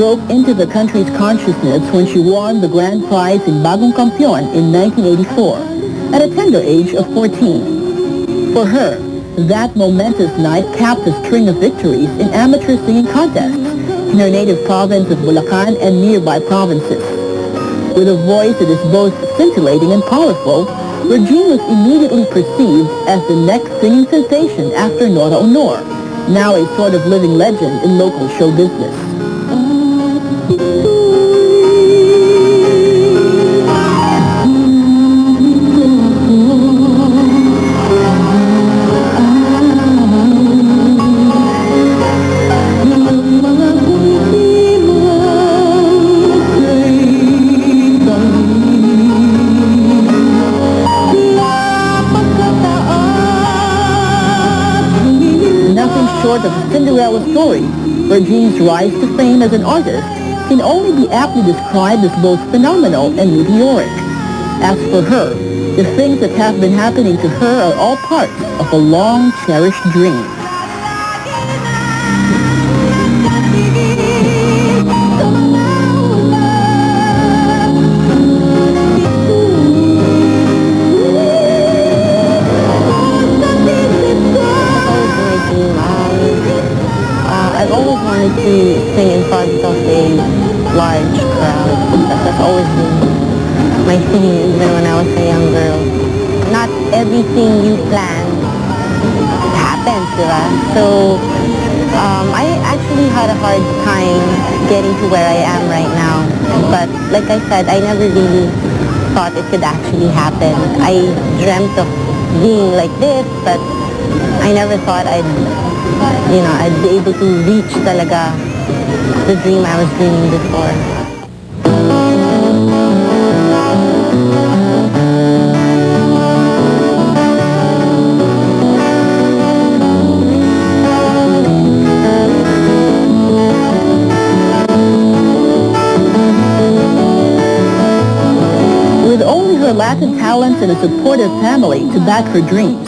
broke into the country's consciousness when she won the grand prize in Bagong Kampiyon in 1984 at a tender age of 14. For her, that momentous night capped a string of victories in amateur singing contests in her native province of Bulacan and nearby provinces. With a voice that is both scintillating and powerful, Regine was immediately perceived as the next singing sensation after Nora Honor, now a sort of living legend in local show business. Short of a Cinderella story, Regine's rise to fame as an artist can only be aptly described as both phenomenal and meteoric. As for her, the things that have been happening to her are all parts of a long cherished dream. I've always wanted to sing in front of a large crowd. That's always been my thing, even when I was a young girl. Not everything you plan happens, diba? So I actually had a hard time getting to where I am right now. But like I said, I never really thought it could actually happen. I dreamt of being like this, but I never thought I'd be able to reach talaga the dream I was dreaming before. With only her Latin talents and a supportive family to back her dreams,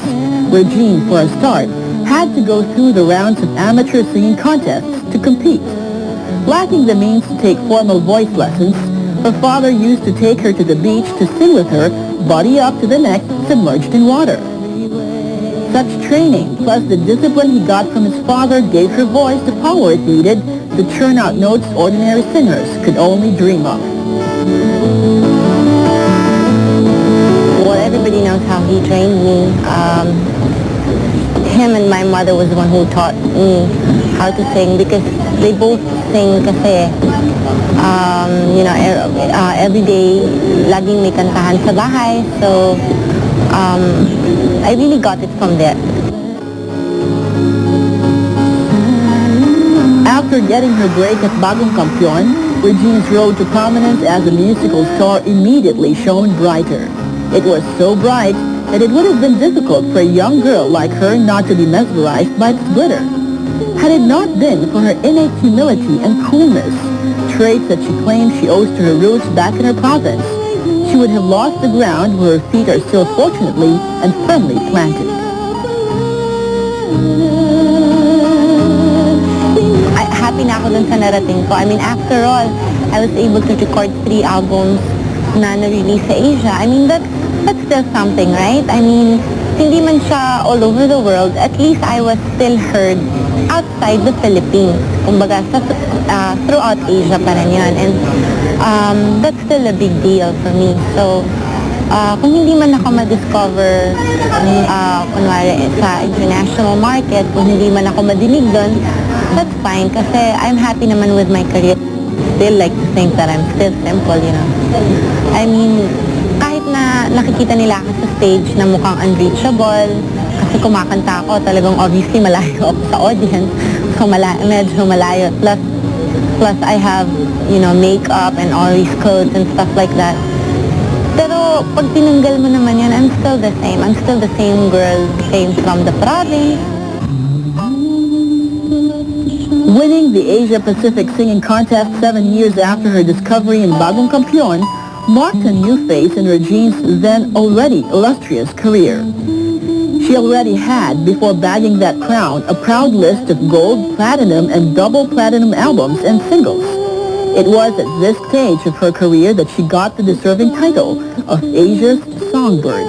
Regine, for a start, had to go through the rounds of amateur singing contests to compete. Lacking the means to take formal voice lessons, her father used to take her to the beach to sing with her, body up to the neck, submerged in water. Such training, plus the discipline he got from his father, gave her voice the power it needed to churn out notes ordinary singers could only dream of. Well, everybody knows how he trained me. Him and my mother was the one who taught me how to sing because they both sing kasi, every day, laging may kantahan sa bahay. So, I really got it from there. After getting her break at Bagong Kampiyon, Regine's road to prominence as a musical star immediately shone brighter. It was so bright that it would have been difficult for a young girl like her not to be mesmerized by its glitter. Had it not been for her innate humility and coolness, traits that she claims she owes to her roots back in her province, she would have lost the ground where her feet are still fortunately and firmly planted. Happy na ako dun sa narating ko. I mean, after all, I was able to record 3 albums na na-release sa Asia. I mean, that's still something, right? I mean, hindi man siya all over the world, at least I was still heard outside the Philippines. Kumbaga, throughout Asia pa rin yun. And that's still a big deal for me. So, kung hindi man ako ma-discover kunwari sa international market, kung hindi man ako madinig doon, that's fine kasi I'm happy naman with my career. Still like to think that I'm still simple, you know. I mean, kahit na nakikita nila ako sa stage na mukhang unreachable, kasi kumakanta ako, talagang obviously malayo ako sa audience. So medyo malayo. Plus I have, makeup and all these clothes and stuff like that. Pero pag tinanggal mo naman yan, I'm still the same. I'm still the same girl, came from the province. Winning the Asia-Pacific Singing Contest 7 years after her discovery in Bagong Kampiyon marked a new phase in Regine's then already illustrious career. She already had, before bagging that crown, a proud list of gold, platinum, and double platinum albums and singles. It was at this stage of her career that she got the deserving title of Asia's Songbird.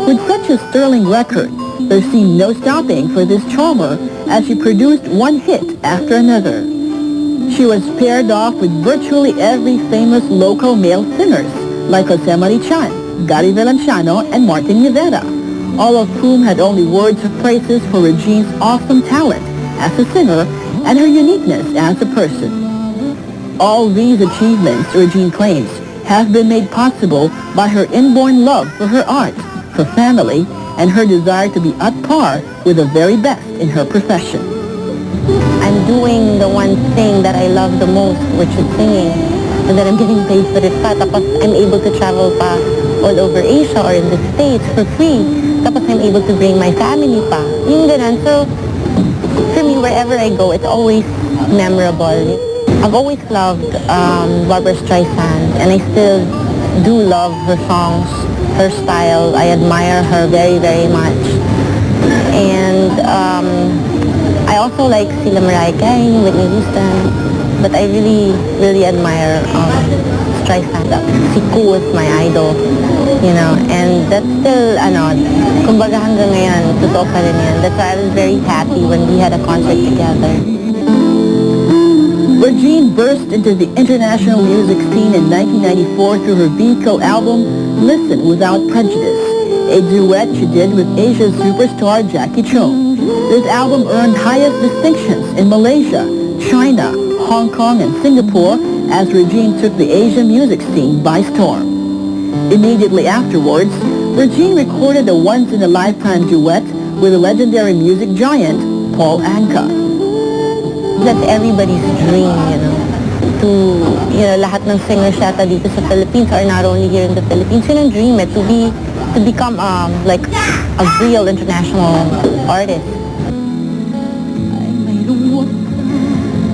With such a sterling record, there seemed no stopping for this charmer as she produced one hit after another. She was paired off with virtually every famous local male singers like Jose Marichan, Gary Valenciano, and Martin Rivera, all of whom had only words of praises for Regine's awesome talent as a singer and her uniqueness as a person. All these achievements, Regine claims, have been made possible by her inborn love for her art, her family, and her desire to be at par with the very best in her profession. I'm doing the one thing that I love the most, which is singing, and then I'm getting paid for it pa. Tapos I'm able to travel pa all over Asia or in the States for free. Tapos I'm able to bring my family pa. Yung ganun. So, for me, wherever I go, it's always memorable. I've always loved Barbra Streisand, and I still do love her songs, her style. I admire her very, very much. And I also like sila Mariah Carey, Whitney Houston, but I really, really admire Streisand. Si Ku is my idol, you know, and that's still, kumbaga hanggang ngayon, totoo pa rin yan. That's why I was very happy when we had a concert together. Regine burst into the international music scene in 1994 through her Vico album, Listen Without Prejudice, a duet she did with Asia's superstar Jackie Chung. This album earned highest distinctions in Malaysia, China, Hong Kong, and Singapore as Regine took the Asian music scene by storm. Immediately afterwards, Regine recorded a once-in-a-lifetime duet with the legendary music giant Paul Anka. That's everybody's dream, lahat ng singers yata dito sa Philippines or not only here in the Philippines, yun ang dream to become like a real international artist.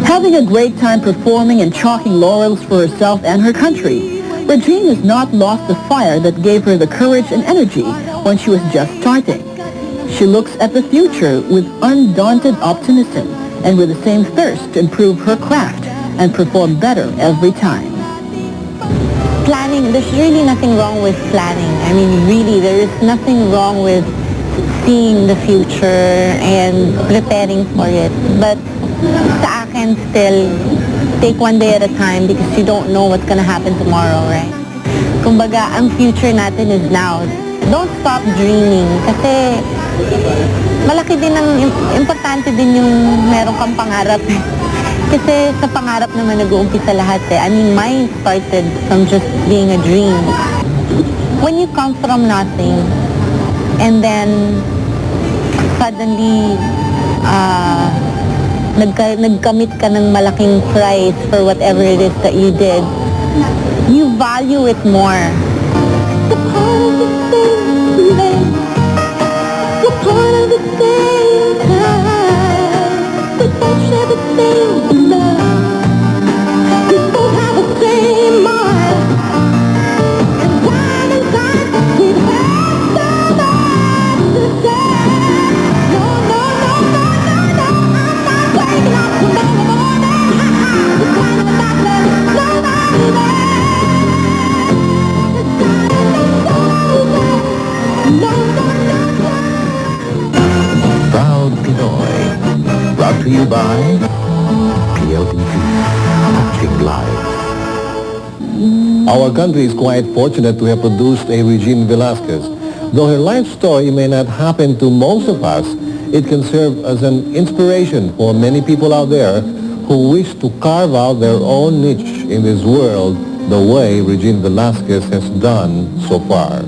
Having a great time performing and chalking laurels for herself and her country, Regine has not lost the fire that gave her the courage and energy when she was just starting. She looks at the future with undaunted optimism and with the same thirst to improve her craft and perform better every time. Planning, there's really nothing wrong with planning. I mean, really, there is nothing wrong with seeing the future and preparing for it. But sa akin, still, take one day at a time because you don't know what's gonna happen tomorrow, right? Kumbaga, ang future natin is now. Don't stop dreaming kasi malaki din importante din yung meron kang pangarap. Kasi sa pangarap naman nag-uumpisa lahat eh. I mean, mine started from just being a dream. When you come from nothing and then suddenly nagkamit ka ng malaking prize for whatever it is that you did, you value it more. Proud Pinoy, brought to you by PLDT, touching lives. Our country is quite fortunate to have produced a Regine Velasquez. Though her life story may not happen to most of us, it can serve as an inspiration for many people out there who wish to carve out their own niche in this world the way Regine Velasquez has done so far.